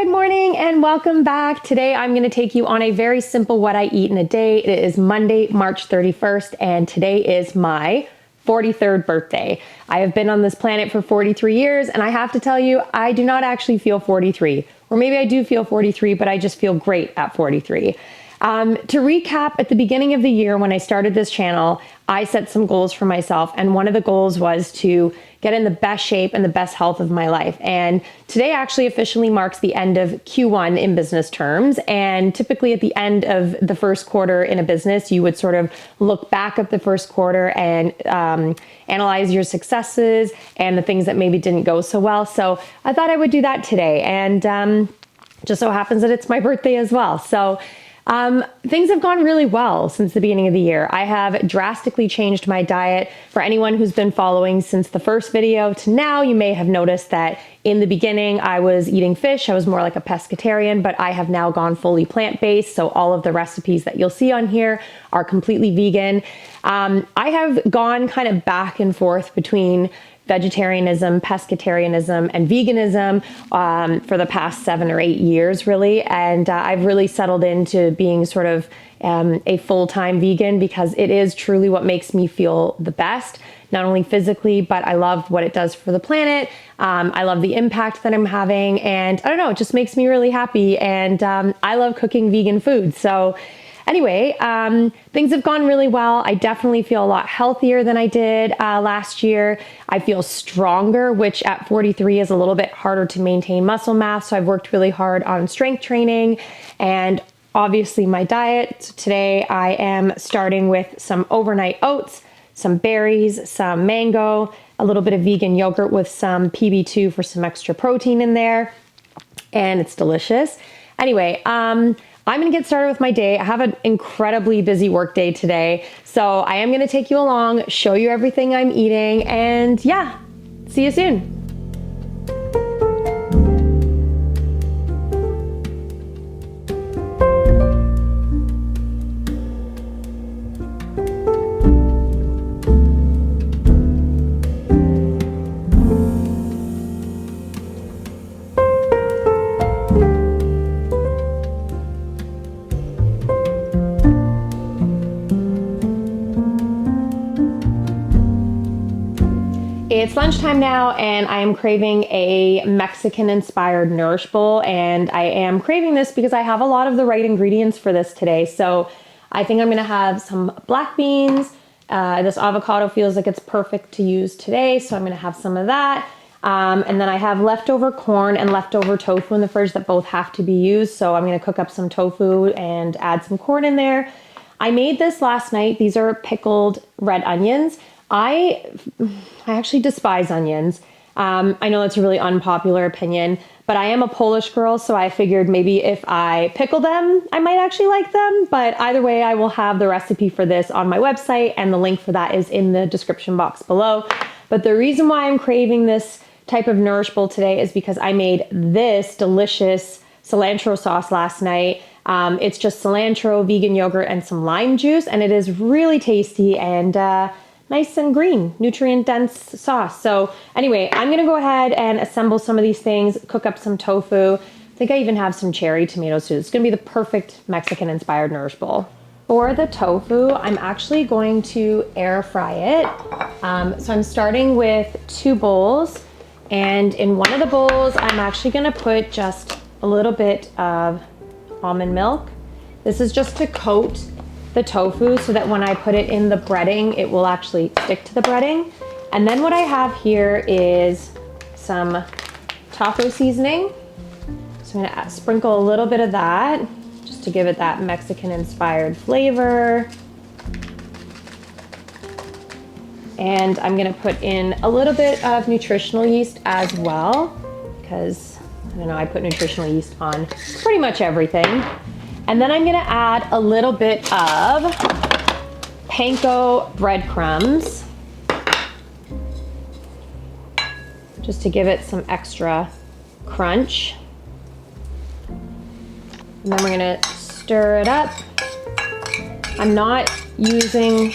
Good morning and welcome back. Today I'm going to take you on a very simple what I eat in a day. It is Monday, March 31st, and today is my 43rd birthday. I have been on this planet for 43 years, and I have to tell you, I do not actually feel 43. Or maybe I do feel 43, but I just feel great at 43. To recap, at the beginning of the year when I started this channel, I set some goals for myself, and one of the goals was to get in the best shape and the best health of my life. And today actually officially marks the end of Q1 in business terms. And typically at the end of the first quarter in a business, you would sort of look back at the first quarter and analyze your successes and the things that maybe didn't go so well. So I thought I would do that today. And just so happens that it's my birthday as well. So things have gone really well since the beginning of the year. I have drastically changed my diet. For anyone who's been following since the first video to now, you may have noticed that in the beginning I was eating fish. I was more like a pescatarian, but I have now gone fully plant-based. So all of the recipes that you'll see on here are completely vegan. I have gone kind of back and forth between vegetarianism, pescatarianism, and veganism for the past 7 or 8 years, really. And I've really settled into being sort of a full-time vegan because it is truly what makes me feel the best, not only physically, but I love what it does for the planet. I love the impact that I'm having, and I don't know, it just makes me really happy. And I love cooking vegan food. So anyway, things have gone really well. I definitely feel a lot healthier than I did last year. I feel stronger, which at 43 is a little bit harder to maintain muscle mass. So I've worked really hard on strength training and obviously my diet. So today I am starting with some overnight oats, some berries, some mango, a little bit of vegan yogurt with some PB2 for some extra protein in there. And it's delicious. Anyway, I'm going to get started with my day. I have an incredibly busy work day today. So I am going to take you along, show you everything I'm eating, and yeah, see you soon. It's lunchtime now and I am craving a Mexican-inspired Nourish Bowl, and I am craving this because I have a lot of the right ingredients for this today. So I think I'm gonna have some black beans. This avocado feels like it's perfect to use today, so I'm gonna have some of that. And then I have leftover corn and leftover tofu in the fridge that both have to be used. So I'm gonna cook up some tofu and add some corn in there. I made this last night. These are pickled red onions. I actually despise onions. I know that's a really unpopular opinion, but I am a Polish girl, so I figured maybe if I pickle them, I might actually like them. But either way, I will have the recipe for this on my website, and the link for that is in the description box below. But the reason why I'm craving this type of Nourish Bowl today is because I made this delicious cilantro sauce last night. It's just cilantro, vegan yogurt, and some lime juice, and it is really tasty and nice and green, nutrient-dense sauce. So anyway, I'm gonna go ahead and assemble some of these things, cook up some tofu. I think I even have some cherry tomatoes too. It's gonna be the perfect Mexican-inspired Nourish Bowl. For the tofu, I'm actually going to air fry it. So I'm starting with 2 bowls, and in one of the bowls, I'm actually gonna put just a little bit of almond milk. This is just to coat the tofu so that when I put it in the breading, it will actually stick to the breading. And then what I have here is some taco seasoning. So I'm gonna sprinkle a little bit of that just to give it that Mexican-inspired flavor. And I'm gonna put in a little bit of nutritional yeast as well, because I don't know, I put nutritional yeast on pretty much everything. And then I'm gonna add a little bit of panko breadcrumbs, just to give it some extra crunch. And then we're gonna stir it up. I'm not using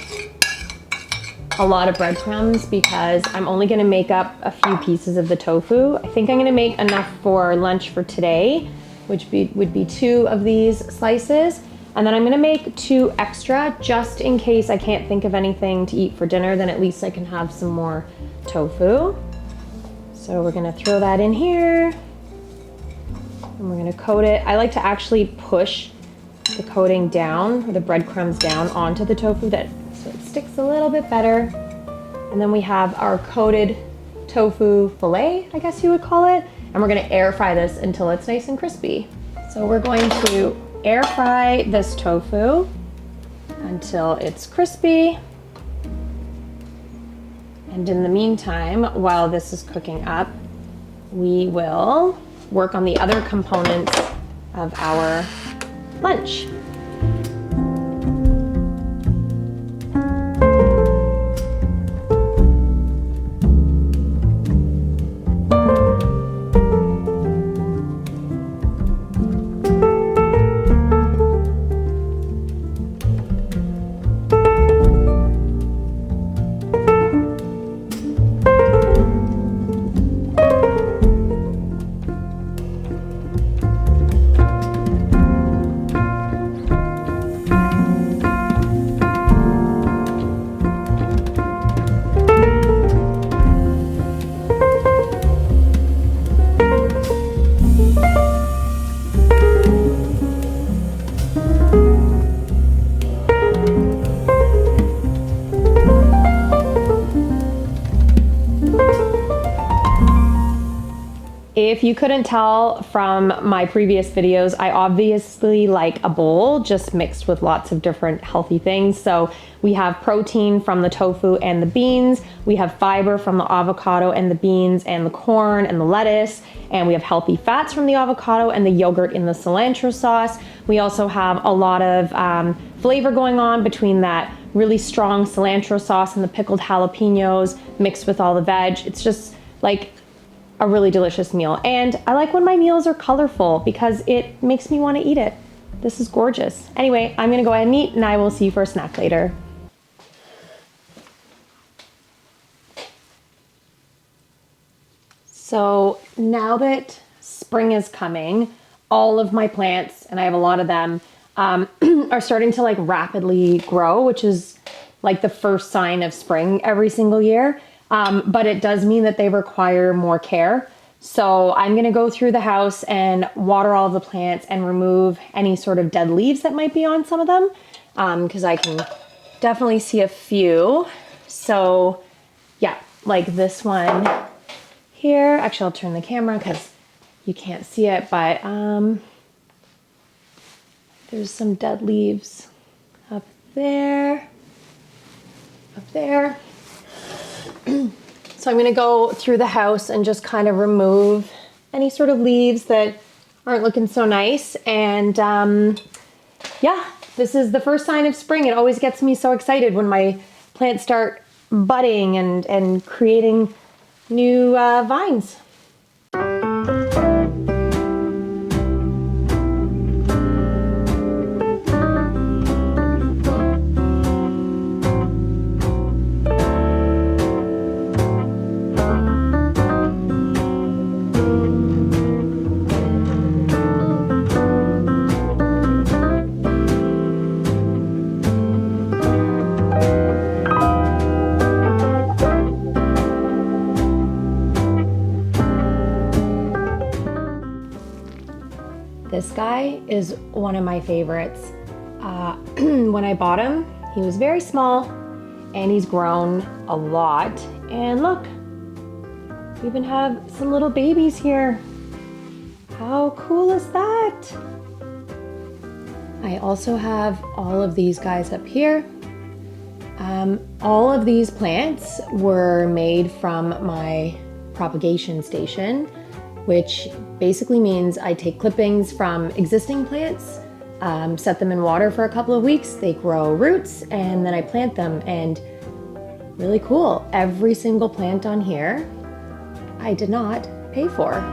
a lot of breadcrumbs because I'm only gonna make up a few pieces of the tofu. I think I'm gonna make enough for lunch for today. which would be 2 of these slices. And then I'm gonna make 2 extra just in case I can't think of anything to eat for dinner, then at least I can have some more tofu. So we're gonna throw that in here and we're gonna coat it. I like to actually push the coating down, or the breadcrumbs down onto the tofu so it sticks a little bit better. And then we have our coated tofu fillet, I guess you would call it. And we're gonna air fry this until it's nice and crispy. So we're going to air fry this tofu until it's crispy. And in the meantime, while this is cooking up, we will work on the other components of our lunch. If you couldn't tell from my previous videos, I obviously like a bowl just mixed with lots of different healthy things. So we have protein from the tofu and the beans. We have fiber from the avocado and the beans and the corn and the lettuce. And we have healthy fats from the avocado and the yogurt in the cilantro sauce. We also have a lot of flavor going on between that really strong cilantro sauce and the pickled jalapenos mixed with all the veg. It's just like a really delicious meal. And I like when my meals are colorful because it makes me want to eat it. This is gorgeous. Anyway, I'm gonna go ahead and eat and I will see you for a snack later. So now that spring is coming, all of my plants, and I have a lot of them, are starting to like rapidly grow, which is like the first sign of spring every single year. But it does mean that they require more care. So I'm gonna go through the house and water all of the plants and remove any sort of dead leaves that might be on some of them, because I can definitely see a few. So yeah, like this one here. Actually, I'll turn the camera because you can't see it, but there's some dead leaves up there, up there. So I'm gonna go through the house and just kind of remove any sort of leaves that aren't looking so nice. And yeah, this is the first sign of spring. It always gets me so excited when my plants start budding and creating new vines. This guy is one of my favorites. When I bought him, he was very small and he's grown a lot. And look, we even have some little babies here. How cool is that? I also have all of these guys up here. All of these plants were made from my propagation station, which basically means I take clippings from existing plants, set them in water for a couple of weeks, they grow roots, and then I plant them. And really cool, every single plant on here I did not pay for.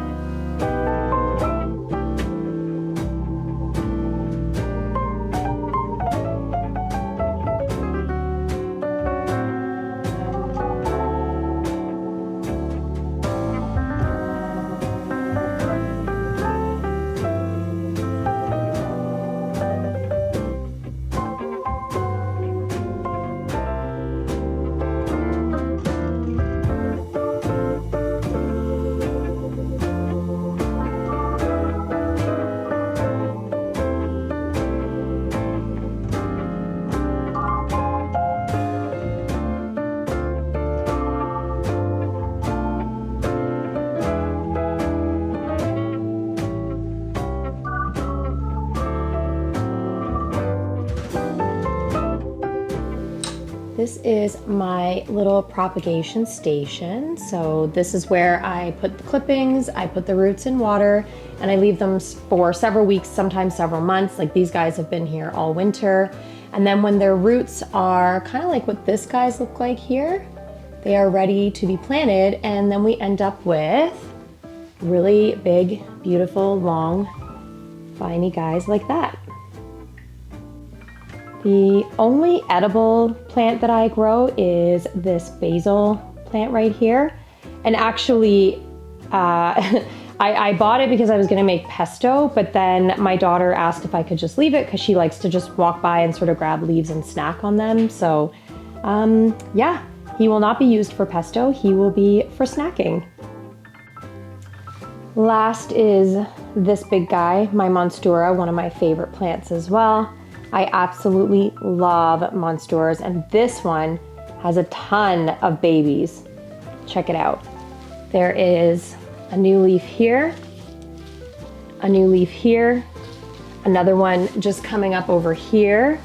This is my little propagation station. So this is where I put the clippings, I put the roots in water, and I leave them for several weeks, sometimes several months. Like these guys have been here all winter. And then when their roots are kind of like what this guys look like here, they are ready to be planted, and then we end up with really big, beautiful, long, viney guys like that. The only edible plant that I grow is this basil plant right here. And actually, I bought it because I was gonna make pesto, but then my daughter asked if I could just leave it because she likes to just walk by and sort of grab leaves and snack on them. So yeah, he will not be used for pesto. He will be for snacking. Last is this big guy, my Monstera, one of my favorite plants as well. I absolutely love Monsteras, and this one has a ton of babies. Check it out. There is a new leaf here, a new leaf here, another one just coming up over here,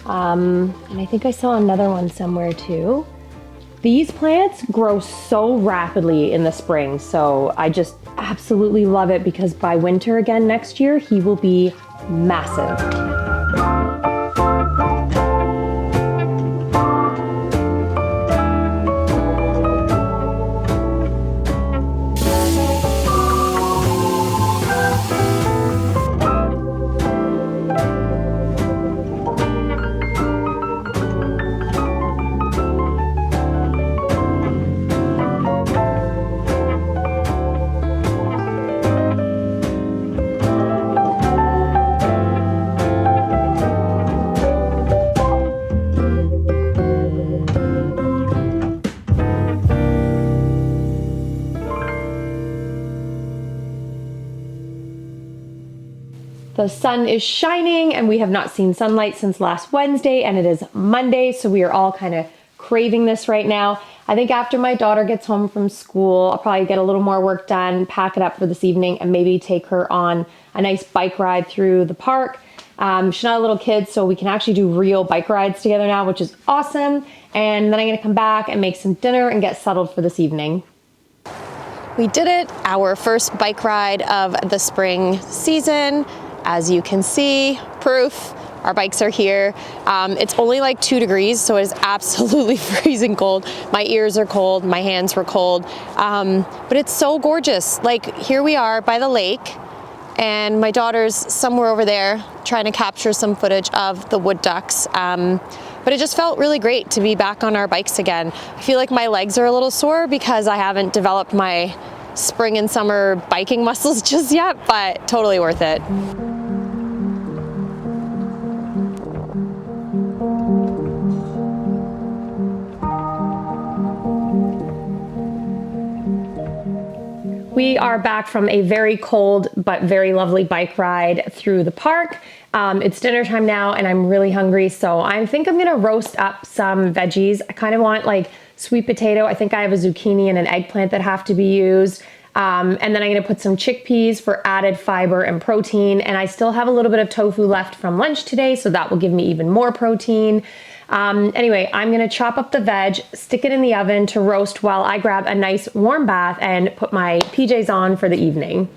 and I think I saw another one somewhere too. These plants grow so rapidly in the spring, so I just absolutely love it because by winter again next year, he will be massive. The sun is shining and we have not seen sunlight since last Wednesday, and it is Monday, so we are all kind of craving this right now. I think after my daughter gets home from school, I'll probably get a little more work done, pack it up for this evening, and maybe take her on a nice bike ride through the park. She's not a little kid, so we can actually do real bike rides together now, which is awesome. And then I'm gonna come back and make some dinner and get settled for this evening. We did it, our first bike ride of the spring season. As you can see, proof, our bikes are here. It's only like 2 degrees, so it is absolutely freezing cold. My ears are cold, my hands were cold, but it's so gorgeous. Like here we are by the lake, and my daughter's somewhere over there trying to capture some footage of the wood ducks. But it just felt really great to be back on our bikes again. I feel like my legs are a little sore because I haven't developed my spring and summer biking muscles just yet, but totally worth it. We are back from a very cold but very lovely bike ride through the park. It's dinner time now and I'm really hungry, so I think I'm gonna roast up some veggies. I kind of want like sweet potato. I think I have a zucchini and an eggplant that have to be used. And then I'm gonna put some chickpeas for added fiber and protein. And I still have a little bit of tofu left from lunch today, so that will give me even more protein. Anyway, I'm gonna chop up the veg, stick it in the oven to roast while I grab a nice warm bath and put my PJs on for the evening.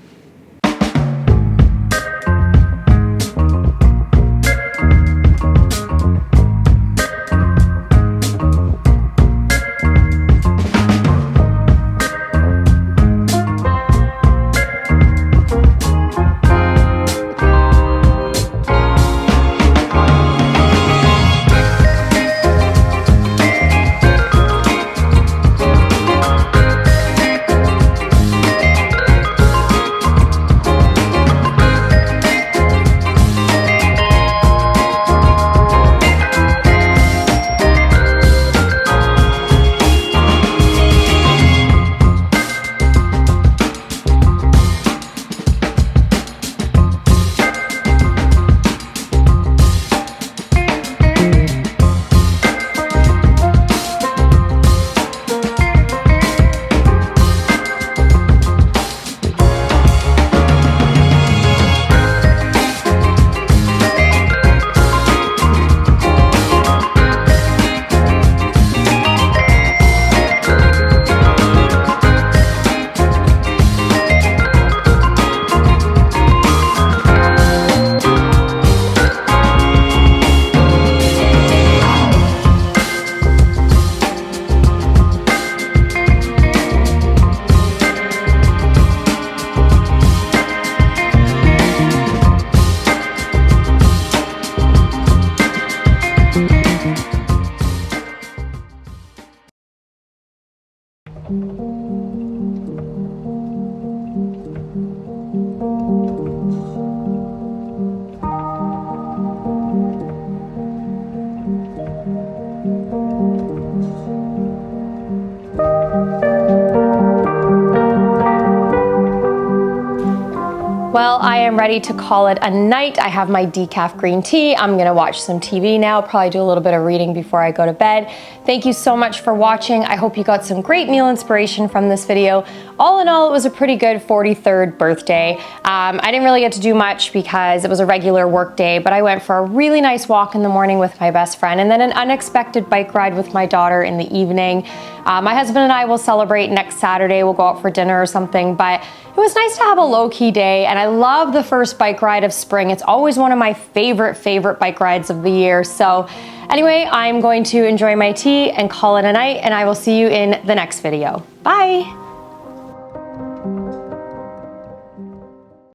Well, I am ready to call it a night. I have my decaf green tea. I'm gonna watch some TV now, probably do a little bit of reading before I go to bed. Thank you so much for watching. I hope you got some great meal inspiration from this video. All in all, it was a pretty good 43rd birthday. I didn't really get to do much because it was a regular work day, but I went for a really nice walk in the morning with my best friend and then an unexpected bike ride with my daughter in the evening. My husband and I will celebrate next Saturday. We'll go out for dinner or something, but it was nice to have a low-key day, and I love the first bike ride of spring. It's always one of my favorite bike rides of the year. So anyway, I'm going to enjoy my tea and call it a night, and I will see you in the next video. Bye.